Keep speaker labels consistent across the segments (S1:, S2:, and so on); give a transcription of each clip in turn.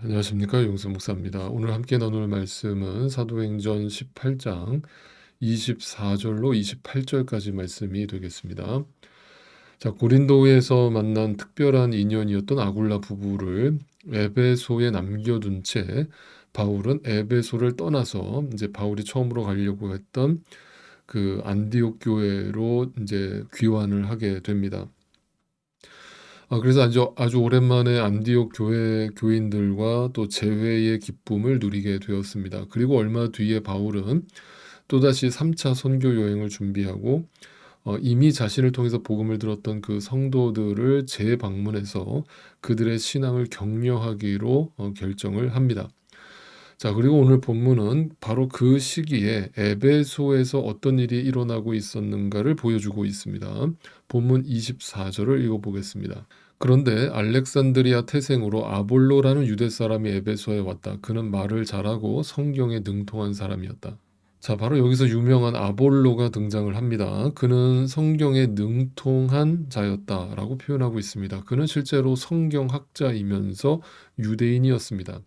S1: 안녕하십니까. 용수 목사입니다. 오늘 함께 나눌 말씀은 사도행전 18장 24절로 28절까지 말씀이 되겠습니다. 자, 고린도에서 만난 특별한 인연이었던 아굴라 부부를 에베소에 남겨둔 채 바울은 에베소를 떠나서 이제 바울이 처음으로 가려고 했던 그 안디옥 교회로 이제 귀환을 하게 됩니다. 그래서 아주 오랜만에 안디옥 교회 교인들과 또 재회의 기쁨을 누리게 되었습니다. 그리고 얼마 뒤에 바울은 또다시 3차 선교 여행을 준비하고 이미 자신을 통해서 복음을 들었던 그 성도들을 재방문해서 그들의 신앙을 격려하기로 결정을 합니다. 자, 그리고 오늘 본문은 바로 그 시기에 에베소에서 어떤 일이 일어나고 있었는가를 보여주고 있습니다. 본문 24절을 읽어보겠습니다. 그런데 알렉산드리아 태생으로 아볼로라는 유대 사람이 에베소에 왔다. 그는 말을 잘하고 성경에 능통한 사람이었다. 자, 바로 여기서 유명한 아볼로가 등장을 합니다. 그는 성경에 능통한 자였다라고 표현하고 있습니다. 그는 실제로 성경학자이면서 유대인이었습니다.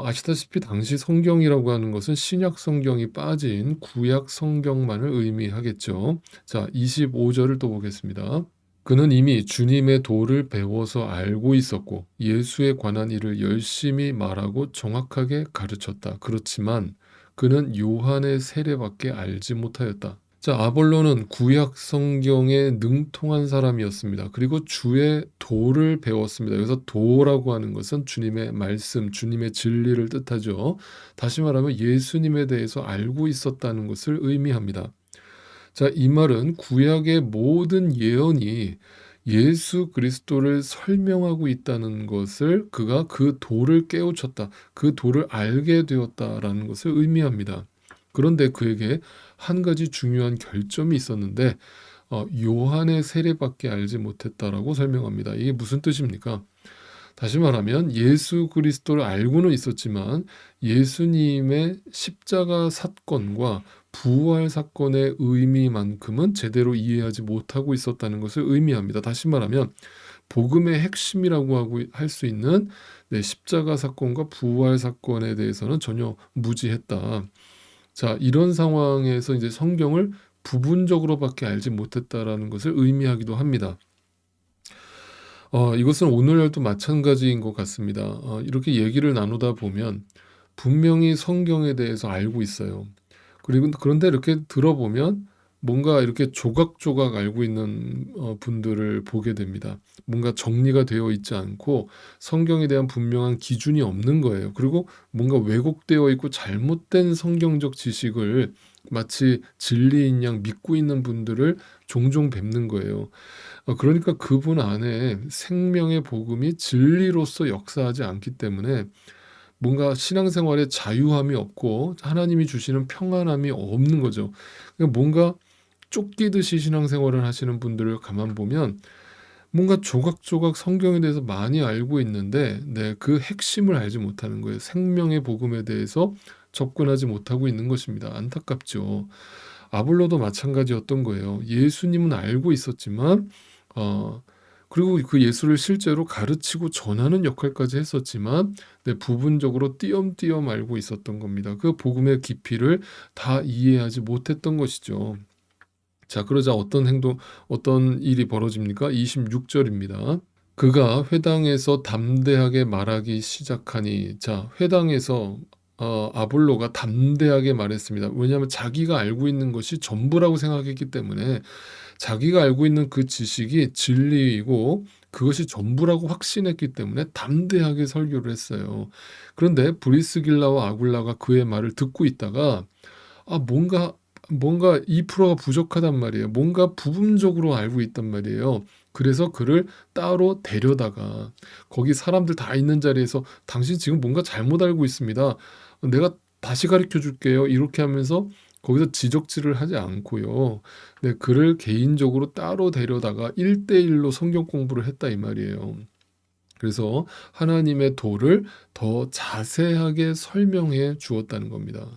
S1: 아시다시피 당시 성경이라고 하는 것은 신약 성경이 빠진 구약 성경만을 의미하겠죠. 자, 25절을 또 보겠습니다. 그는 이미 주님의 도를 배워서 알고 있었고 예수에 관한 일을 열심히 말하고 정확하게 가르쳤다. 그렇지만 그는 요한의 세례밖에 알지 못하였다. 자, 아볼로는 구약 성경에 능통한 사람이었습니다. 그리고 주의 도를 배웠습니다. 여기서 도라고 하는 것은 주님의 말씀, 주님의 진리를 뜻하죠. 다시 말하면 예수님에 대해서 알고 있었다는 것을 의미합니다. 자, 이 말은 구약의 모든 예언이 예수 그리스도를 설명하고 있다는 것을 그가 그 도를 깨우쳤다, 그 도를 알게 되었다라는 것을 의미합니다. 그런데 그에게 한 가지 중요한 결점이 있었는데 요한의 세례밖에 알지 못했다라고 설명합니다. 이게 무슨 뜻입니까? 다시 말하면 예수 그리스도를 알고는 있었지만 예수님의 십자가 사건과 부활 사건의 의미만큼은 제대로 이해하지 못하고 있었다는 것을 의미합니다. 다시 말하면 복음의 핵심이라고 할 수 있는 십자가 사건과 부활 사건에 대해서는 전혀 무지했다. 자, 이런 상황에서 이제 성경을 부분적으로밖에 알지 못했다라는 것을 의미하기도 합니다. 이것은 오늘날도 마찬가지인 것 같습니다. 이렇게 얘기를 나누다 보면 분명히 성경에 대해서 알고 있어요. 그런데 이렇게 들어보면 뭔가 이렇게 조각조각 알고 있는 분들을 보게 됩니다. 뭔가 정리가 되어 있지 않고 성경에 대한 분명한 기준이 없는 거예요. 그리고 뭔가 왜곡되어 있고 잘못된 성경적 지식을 마치 진리인 양 믿고 있는 분들을 종종 뵙는 거예요. 그러니까 그분 안에 생명의 복음이 진리로서 역사하지 않기 때문에 뭔가 신앙생활에 자유함이 없고 하나님이 주시는 평안함이 없는 거죠. 그러니까 뭔가 쫓기듯이 신앙생활을 하시는 분들을 가만 보면 뭔가 조각조각 성경에 대해서 많이 알고 있는데 그 핵심을 알지 못하는 거예요. 생명의 복음에 대해서 접근하지 못하고 있는 것입니다. 안타깝죠. 아볼로도 마찬가지였던 거예요. 예수님은 알고 있었지만 그리고 그 예수를 실제로 가르치고 전하는 역할까지 했었지만 부분적으로 띄엄띄엄 알고 있었던 겁니다. 그 복음의 깊이를 다 이해하지 못했던 것이죠. 자, 그러자 어떤 일이 벌어집니까? 26절입니다. 그가 회당에서 담대하게 말하기 시작하니, 자, 회당에서 아볼로가 담대하게 말했습니다. 왜냐하면 자기가 알고 있는 것이 전부라고 생각했기 때문에 자기가 알고 있는 그 지식이 진리이고 그것이 전부라고 확신했기 때문에 담대하게 설교를 했어요. 그런데 브리스길라와 아굴라가 그의 말을 듣고 있다가 뭔가 2%가 부족하단 말이에요. 뭔가 부분적으로 알고 있단 말이에요. 그래서 그를 따로 데려다가 거기 사람들 다 있는 자리에서 당신 지금 뭔가 잘못 알고 있습니다. 내가 다시 가르쳐 줄게요. 이렇게 하면서 거기서 지적질을 하지 않고요. 그를 개인적으로 따로 데려다가 1대1로 성경 공부를 했다 이 말이에요. 그래서 하나님의 도를 더 자세하게 설명해 주었다는 겁니다.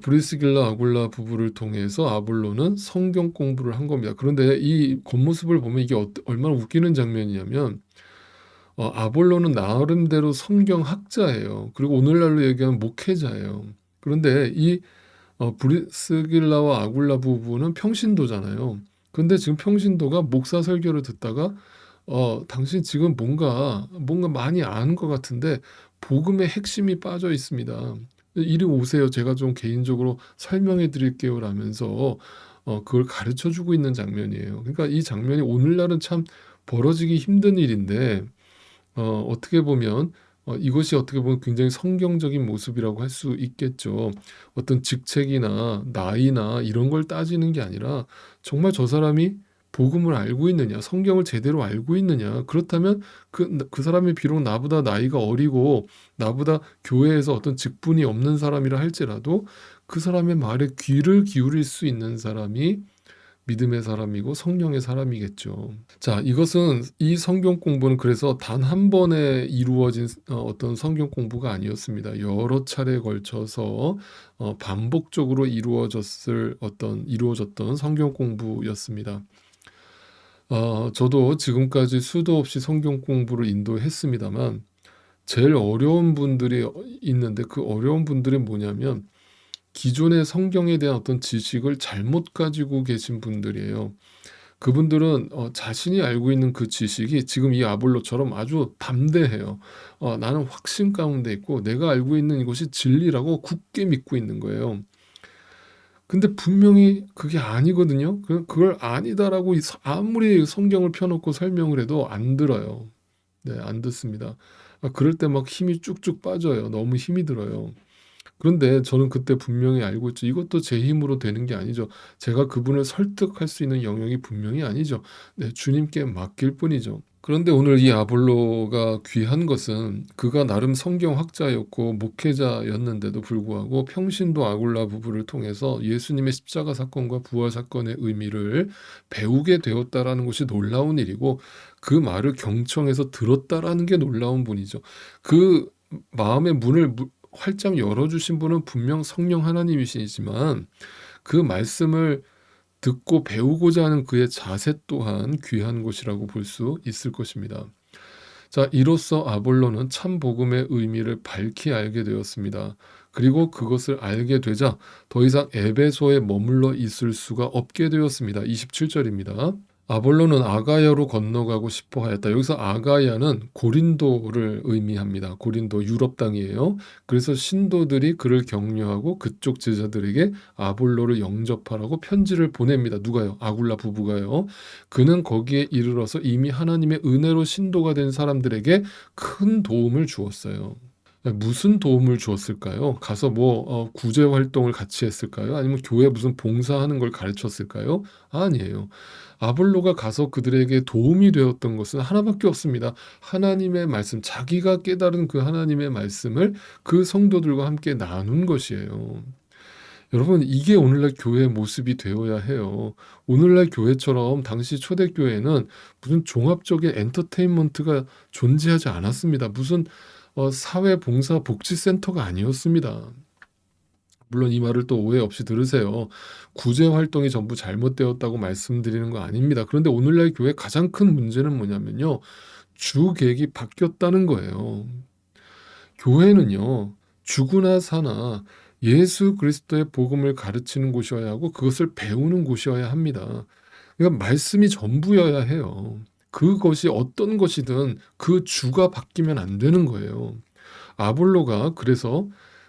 S1: 브리스길라 아굴라 부부를 통해서 아볼로는 성경 공부를 한 겁니다. 그런데 이 겉모습을 보면 이게 얼마나 웃기는 장면이냐면 아볼로는 나름대로 성경학자예요. 그리고 오늘날로 얘기하면 목회자예요. 그런데 이 브리스길라와 아굴라 부부는 평신도잖아요. 근데 지금 평신도가 목사 설교를 듣다가 당신 지금 뭔가 많이 아는 것 같은데 복음의 핵심이 빠져 있습니다. 이리 오세요. 제가 좀 개인적으로 설명해 드릴게요. 라면서 그걸 가르쳐 주고 있는 장면이에요. 그러니까 이 장면이 오늘날은 참 벌어지기 힘든 일인데 어떻게 보면 이것이 어떻게 보면 굉장히 성경적인 모습이라고 할 수 있겠죠. 어떤 직책이나 나이나 이런 걸 따지는 게 아니라 정말 저 사람이 복음을 알고 있느냐, 성경을 제대로 알고 있느냐. 그렇다면 그 사람이 비록 나보다 나이가 어리고 나보다 교회에서 어떤 직분이 없는 사람이라 할지라도 그 사람의 말에 귀를 기울일 수 있는 사람이 믿음의 사람이고 성령의 사람이겠죠. 자, 이 성경 공부는 그래서 단 한 번에 이루어진 어떤 성경 공부가 아니었습니다. 여러 차례에 걸쳐서 반복적으로 이루어졌던 성경 공부였습니다. 저도 지금까지 수도 없이 성경 공부를 인도했습니다만 제일 어려운 분들이 있는데 그 어려운 분들이 뭐냐면 기존의 성경에 대한 어떤 지식을 잘못 가지고 계신 분들이에요. 그분들은 자신이 알고 있는 그 지식이 지금 이 아볼로처럼 아주 담대해요. 나는 확신 가운데 있고 내가 알고 있는 이것이 진리라고 굳게 믿고 있는 거예요. 근데 분명히 그게 아니거든요. 그걸 아니다라고 아무리 성경을 펴놓고 설명을 해도 안 들어요. 네, 안 듣습니다. 그럴 때 막 힘이 쭉쭉 빠져요. 너무 힘이 들어요. 그런데 저는 그때 분명히 알고 있죠. 이것도 제 힘으로 되는 게 아니죠. 제가 그분을 설득할 수 있는 영역이 분명히 아니죠. 네, 주님께 맡길 뿐이죠. 그런데 오늘 이 아볼로가 귀한 것은 그가 나름 성경학자였고 목회자였는데도 불구하고 평신도 아굴라 부부를 통해서 예수님의 십자가 사건과 부활 사건의 의미를 배우게 되었다라는 것이 놀라운 일이고 그 말을 경청해서 들었다라는 게 놀라운 분이죠. 그 마음의 문을 활짝 열어주신 분은 분명 성령 하나님이시지만 그 말씀을 듣고 배우고자 하는 그의 자세 또한 귀한 것이라고 볼 수 있을 것입니다. 자, 이로써 아볼로는 참 복음의 의미를 밝히 알게 되었습니다. 그리고 그것을 알게 되자 더 이상 에베소에 머물러 있을 수가 없게 되었습니다. 27절입니다. 아볼로는 아가야로 건너가고 싶어 하였다. 여기서 아가야는 고린도를 의미합니다. 고린도 유럽 땅이에요. 그래서 신도들이 그를 격려하고 그쪽 제자들에게 아볼로를 영접하라고 편지를 보냅니다. 누가요? 아굴라 부부가요. 그는 거기에 이르러서 이미 하나님의 은혜로 신도가 된 사람들에게 큰 도움을 주었어요. 무슨 도움을 주었을까요? 가서 구제 활동을 같이 했을까요? 아니면 교회 무슨 봉사하는 걸 가르쳤을까요? 아니에요. 아볼로가 가서 그들에게 도움이 되었던 것은 하나밖에 없습니다. 하나님의 말씀, 자기가 깨달은 그 하나님의 말씀을 그 성도들과 함께 나눈 것이에요. 여러분, 이게 오늘날 교회의 모습이 되어야 해요. 오늘날 교회처럼 당시 초대교회는 무슨 종합적인 엔터테인먼트가 존재하지 않았습니다. 무슨 사회봉사복지센터가 아니었습니다. 물론 이 말을 또 오해 없이 들으세요. 구제 활동이 전부 잘못되었다고 말씀드리는 거 아닙니다. 그런데 오늘날 교회 가장 큰 문제는 뭐냐면요. 주객이 바뀌었다는 거예요. 교회는요. 주구나 사나 예수 그리스도의 복음을 가르치는 곳이어야 하고 그것을 배우는 곳이어야 합니다. 그러니까 말씀이 전부여야 해요. 그것이 어떤 것이든 그 주가 바뀌면 안 되는 거예요. 아볼로가 그래서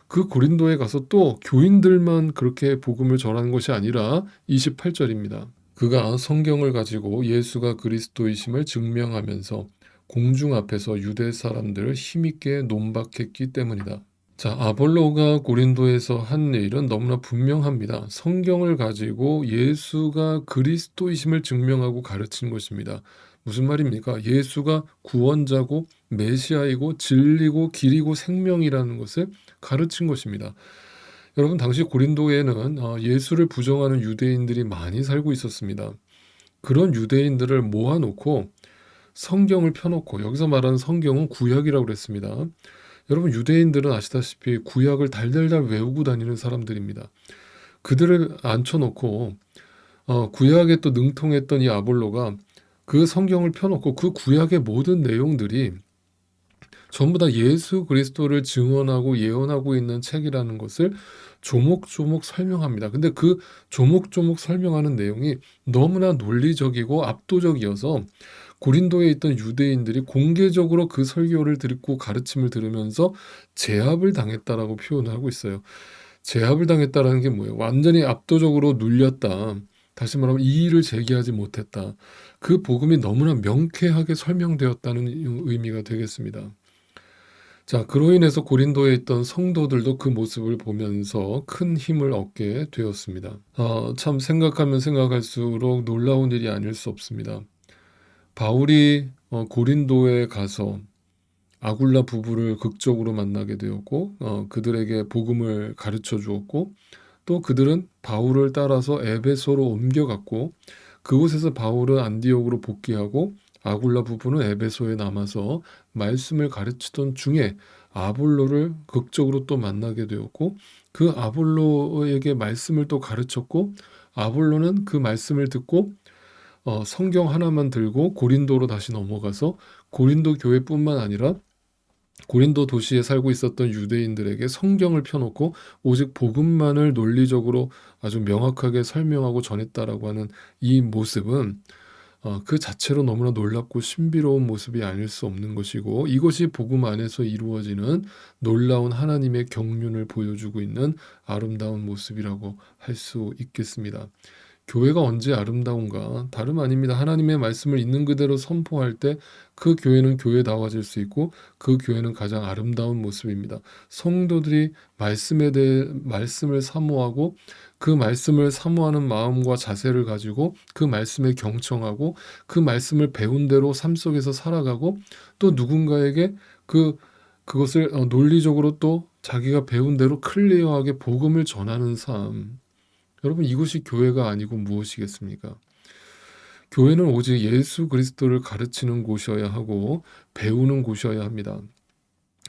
S1: 그 고린도에 가서 또 교인들만 그렇게 복음을 전하는 것이 아니라 28절입니다. 그가 성경을 가지고 예수가 그리스도이심을 증명하면서 공중 앞에서 유대 사람들을 힘있게 논박했기 때문이다. 자, 아볼로가 고린도에서 한 일은 너무나 분명합니다. 성경을 가지고 예수가 그리스도이심을 증명하고 가르친 것입니다. 무슨 말입니까? 예수가 구원자고 메시아이고 진리고 길이고 생명이라는 것을 가르친 것입니다. 여러분, 당시 고린도에는 예수를 부정하는 유대인들이 많이 살고 있었습니다. 그런 유대인들을 모아놓고 성경을 펴놓고, 여기서 말하는 성경은 구약이라고 그랬습니다. 여러분, 유대인들은 아시다시피 구약을 달달달 외우고 다니는 사람들입니다. 그들을 앉혀놓고 구약에 또 능통했던 이 아볼로가 그 성경을 펴놓고 그 구약의 모든 내용들이 전부 다 예수 그리스도를 증언하고 예언하고 있는 책이라는 것을 조목조목 설명합니다. 근데 그 조목조목 설명하는 내용이 너무나 논리적이고 압도적이어서 고린도에 있던 유대인들이 공개적으로 그 설교를 듣고 가르침을 들으면서 제압을 당했다라고 표현을 하고 있어요. 제압을 당했다라는 게 뭐예요? 완전히 압도적으로 눌렸다. 다시 말하면 이의를 제기하지 못했다. 그 복음이 너무나 명쾌하게 설명되었다는 의미가 되겠습니다. 자, 그로 인해서 고린도에 있던 성도들도 그 모습을 보면서 큰 힘을 얻게 되었습니다. 참 생각하면 생각할수록 놀라운 일이 아닐 수 없습니다. 바울이 고린도에 가서 아굴라 부부를 극적으로 만나게 되었고 그들에게 복음을 가르쳐 주었고 또 그들은 바울을 따라서 에베소로 옮겨갔고 그곳에서 바울은 안디옥으로 복귀하고 아굴라 부부는 에베소에 남아서 말씀을 가르치던 중에 아볼로를 극적으로 또 만나게 되었고 그 아볼로에게 말씀을 또 가르쳤고 아볼로는 그 말씀을 듣고 성경 하나만 들고 고린도로 다시 넘어가서 고린도 교회뿐만 아니라 고린도 도시에 살고 있었던 유대인들에게 성경을 펴놓고 오직 복음만을 논리적으로 아주 명확하게 설명하고 전했다라고 하는 이 모습은 그 자체로 너무나 놀랍고 신비로운 모습이 아닐 수 없는 것이고 이것이 복음 안에서 이루어지는 놀라운 하나님의 경륜을 보여주고 있는 아름다운 모습이라고 할 수 있겠습니다. 교회가 언제 아름다운가? 다름 아닙니다. 하나님의 말씀을 있는 그대로 선포할 때 그 교회는 교회다워질 수 있고 그 교회는 가장 아름다운 모습입니다. 성도들이 말씀에 대해 말씀을 사모하고 그 말씀을 사모하는 마음과 자세를 가지고 그 말씀에 경청하고 그 말씀을 배운 대로 삶 속에서 살아가고 또 누군가에게 그것을 논리적으로 또 자기가 배운 대로 클리어하게 복음을 전하는 삶. 여러분 이것이 교회가 아니고 무엇이겠습니까? 교회는 오직 예수 그리스도를 가르치는 곳이어야 하고 배우는 곳이어야 합니다.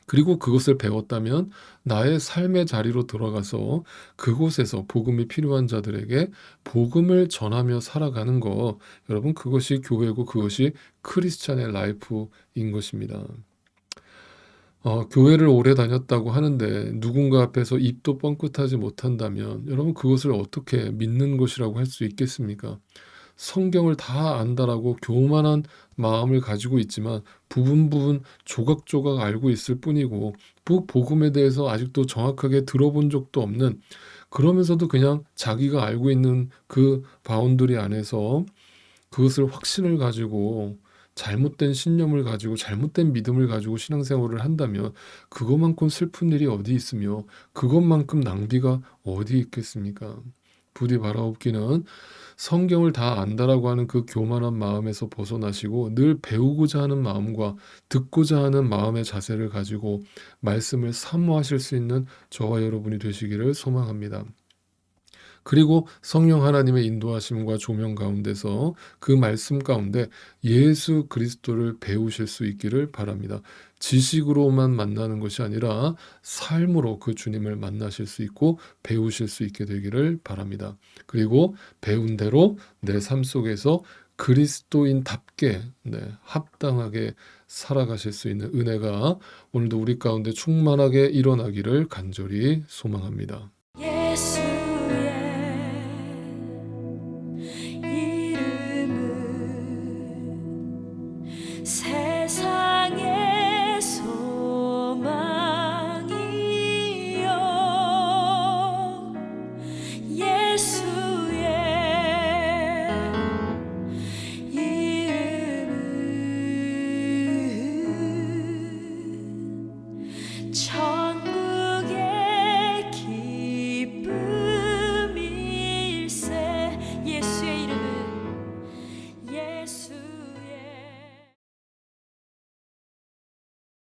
S1: 그리고 그것을 배웠다면 나의 삶의 자리로 들어가서 그곳에서 복음이 필요한 자들에게 복음을 전하며 살아가는 것, 여러분 그것이 교회고 그것이 크리스찬의 라이프인 것입니다. 교회를 오래 다녔다고 하는데 누군가 앞에서 입도 뻥끗하지 못한다면 여러분 그것을 어떻게 믿는 것이라고 할 수 있겠습니까? 성경을 다 안다라고 교만한 마음을 가지고 있지만 부분 조각조각 알고 있을 뿐이고 복음에 대해서 아직도 정확하게 들어본 적도 없는 그러면서도 그냥 자기가 알고 있는 그 바운더리 안에서 그것을 확신을 가지고 잘못된 신념을 가지고 잘못된 믿음을 가지고 신앙생활을 한다면 그것만큼 슬픈 일이 어디 있으며 그것만큼 낭비가 어디 있겠습니까? 부디 바라옵기는 성경을 다 안다라고 하는 그 교만한 마음에서 벗어나시고 늘 배우고자 하는 마음과 듣고자 하는 마음의 자세를 가지고 말씀을 사모하실 수 있는 저와 여러분이 되시기를 소망합니다. 그리고 성령 하나님의 인도하심과 조명 가운데서 그 말씀 가운데 예수 그리스도를 배우실 수 있기를 바랍니다. 지식으로만 만나는 것이 아니라 삶으로 그 주님을 만나실 수 있고 배우실 수 있게 되기를 바랍니다. 그리고 배운 대로 내 삶 속에서 그리스도인답게 합당하게 살아가실 수 있는 은혜가 오늘도 우리 가운데 충만하게 일어나기를 간절히 소망합니다.